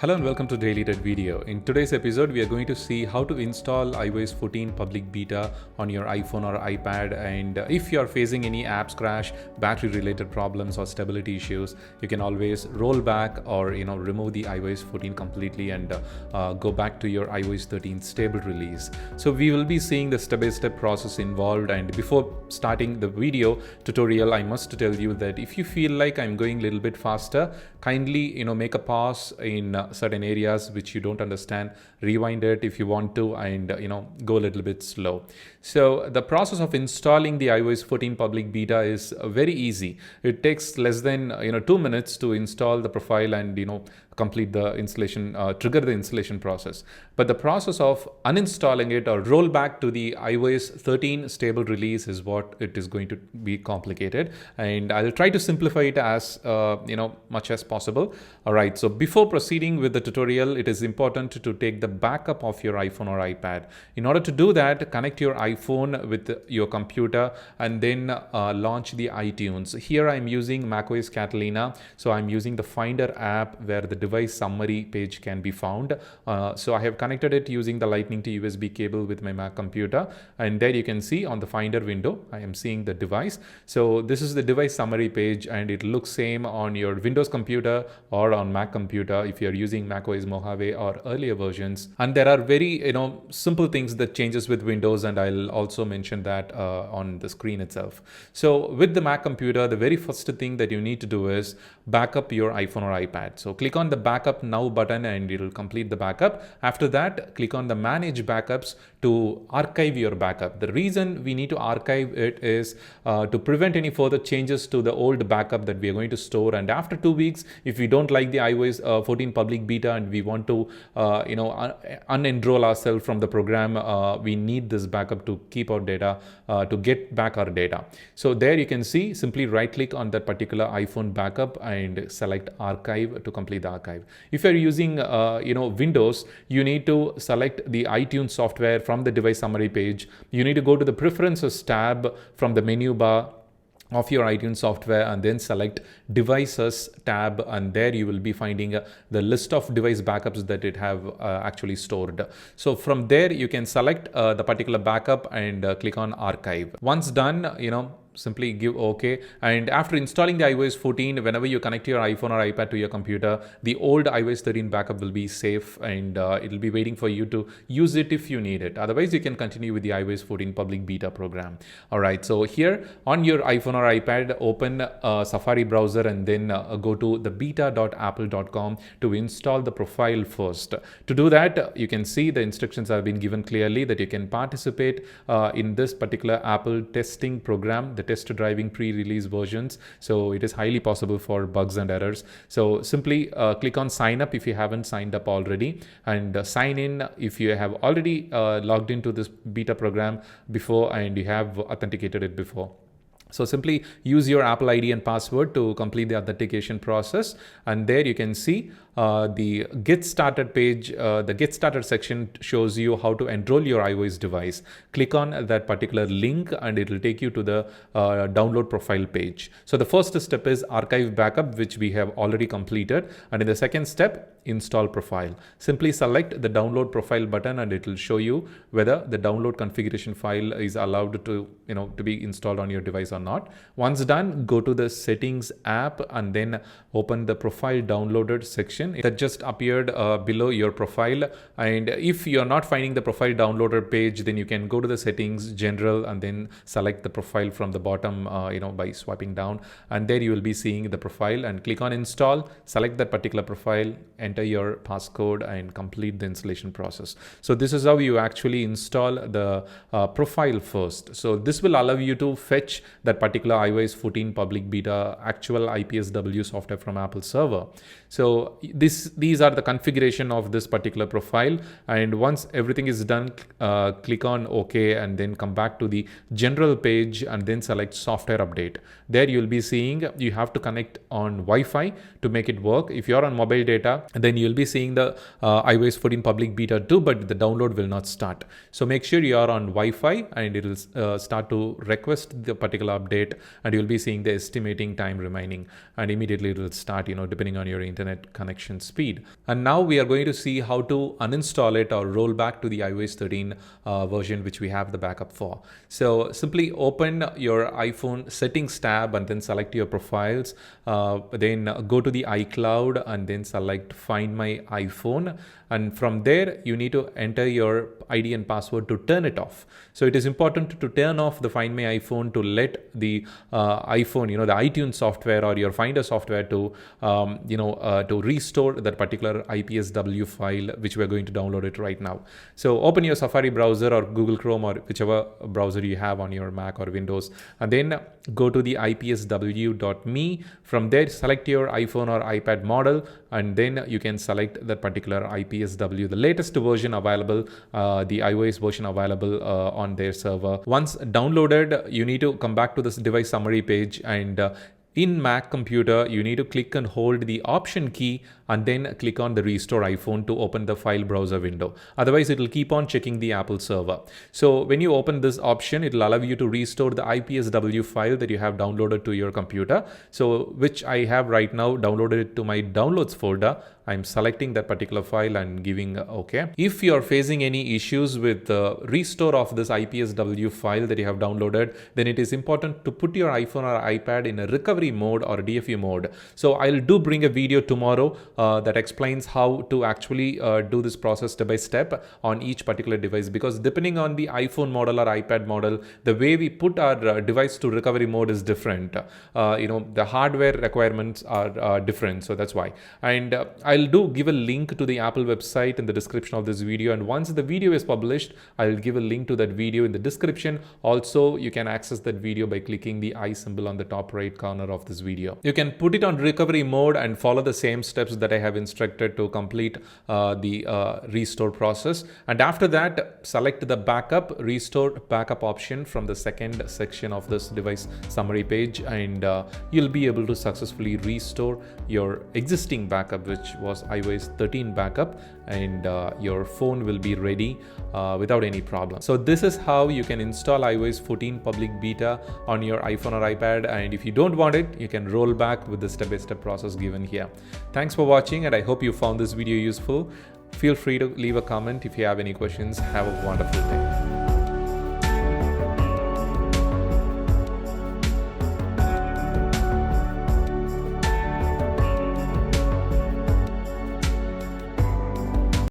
Hello and welcome to Daily Tech Video. In today's episode, we are going to see how to install iOS 14 public beta on your iPhone or iPad. And if you are facing any apps crash, battery related problems or stability issues, you can always roll back or remove the iOS 14 completely and go back to your iOS 13 stable release. So we will be seeing the step-by-step process involved. And before starting the video tutorial, I must tell you that if you feel like I'm going a little bit faster, kindly make a pause in certain areas which you don't understand, rewind it if you want to, and go a little bit slow. So the process of installing the iOS 14 public beta is very easy. It takes less than 2 minutes to install the profile and complete the installation, trigger the installation process. But the process of uninstalling it or roll back to the iOS 13 stable release is what it is going to be complicated, and I'll try to simplify it as much as possible. All right, so before proceeding with the tutorial, it is important to take the backup of your iPhone or iPad. In order to do that, connect your iPhone with your computer and then launch the iTunes. Here I'm using macOS Catalina, so I'm using the Finder app where the device summary page can be found. So I have connected it using the Lightning to USB cable with my Mac computer, and there you can see on the Finder window I am seeing the device. So this is the device summary page, and it looks same on your Windows computer or on Mac computer if you're using macOS Mojave or earlier versions. And there are very simple things that changes with Windows, and I'll also mention that on the screen itself. So with the Mac computer, the very first thing that you need to do is back up your iPhone or iPad. So click on the backup now button and it will complete the backup. After that, click on the manage backups to archive your backup. The reason we need to archive it is to prevent any further changes to the old backup that we are going to store. And after 2 weeks, if we don't like the iOS 14 public beta and we want to unenroll ourselves from the program, we need this backup to keep our data, to get back our data. So there you can see, simply right click on that particular iPhone backup and select archive to complete the archive. If you're using Windows, you need to select the iTunes software from the device summary page. You need to go to the preferences tab from the menu bar of your iTunes software and then select devices tab, and there you will be finding the list of device backups that it have actually stored. So from there you can select the particular backup and click on archive. Once done, simply give OK. And after installing the iOS 14, whenever you connect your iPhone or iPad to your computer, the old iOS 13 backup will be safe, and it will be waiting for you to use it if you need it. Otherwise, you can continue with the iOS 14 public beta program. All right, so here on your iPhone or iPad, open Safari browser and then go to the beta.apple.com to install the profile first. To do that, you can see the instructions have been given clearly that you can participate in this particular Apple testing program, the test driving pre-release versions. So it is highly possible for bugs and errors. So simply click on sign up if you haven't signed up already, and sign in if you have already logged into this beta program before and you have authenticated it before. So simply use your Apple ID and password to complete the authentication process, and there you can see the Get Started page. The Get Started section shows you how to enroll your iOS device. Click on that particular link and it will take you to the download profile page. So the first step is archive backup, which we have already completed, and in the second step, install profile. Simply select the download profile button and it will show you whether the download configuration file is allowed to to be installed on your device or not. Once done, go to the settings app and then open the profile downloaded section that just appeared below your profile. And if you're not finding the profile downloader page, then you can go to the settings, general, and then select the profile from the bottom by swiping down, and there you will be seeing the profile, and click on install, select that particular profile, enter your passcode and complete the installation process. So this is how you actually install the profile first. So this will allow you to fetch that particular iOS 14 public beta actual IPSW software from Apple server. So these are the configuration of this particular profile, and once everything is done, click on OK and then come back to the general page and then select software update. There you'll be seeing you have to connect on Wi-Fi to make it work. If you're on mobile data, then you'll be seeing the iOS 14 public beta too, but the download will not start. So make sure you are on Wi-Fi and it will start to request the particular update, and you'll be seeing the estimating time remaining, and immediately it will start depending on your internet connection connection speed. And now we are going to see how to uninstall it or roll back to the iOS 13 version which we have the backup for. So simply open your iPhone settings tab and then select your profiles. Then go to the iCloud and then select Find My iPhone. And from there, you need to enter your ID and password to turn it off. So it is important to turn off the Find My iPhone to let the iPhone, the iTunes software or your Finder software to, to restore that particular IPSW file, which we're going to download it right now. So open your Safari browser or Google Chrome or whichever browser you have on your Mac or Windows, and then go to the ipsw.me. From there, select your iPhone or iPad model, and then you can select that particular IPSW, the latest version available, the iOS version available on their server. Once downloaded, you need to come back to this device summary page, and in Mac computer, you need to click and hold the Option key and then click on the Restore iPhone to open the file browser window. Otherwise, it will keep on checking the Apple server. So when you open this option, it will allow you to restore the IPSW file that you have downloaded to your computer. So which I have right now downloaded it to my downloads folder. I'm selecting that particular file and giving OK. If you're facing any issues with the restore of this IPSW file that you have downloaded, then it is important to put your iPhone or iPad in a recovery mode or DFU mode. So I'll bring a video tomorrow that explains how to actually do this process step by step on each particular device, because depending on the iPhone model or iPad model, the way we put our device to recovery mode is different. The hardware requirements are different, so that's why. And I'll give a link to the Apple website in the description of this video, and once the video is published, I'll give a link to that video in the description. Also, you can access that video by clicking the I symbol on the top right corner of this video. You can put it on recovery mode and follow the same steps that I have instructed to complete the restore process. And after that, select the restore backup option from the second section of this device summary page, and you'll be able to successfully restore your existing backup, which was iOS 13 backup, and your phone will be ready without any problem. So this is how you can install iOS 14 public beta on your iPhone or iPad, and if you don't want it, you can roll back with the step-by-step process given here. Thanks for watching, and I hope you found this video useful. Feel free to leave a comment if you have any questions. Have a wonderful day.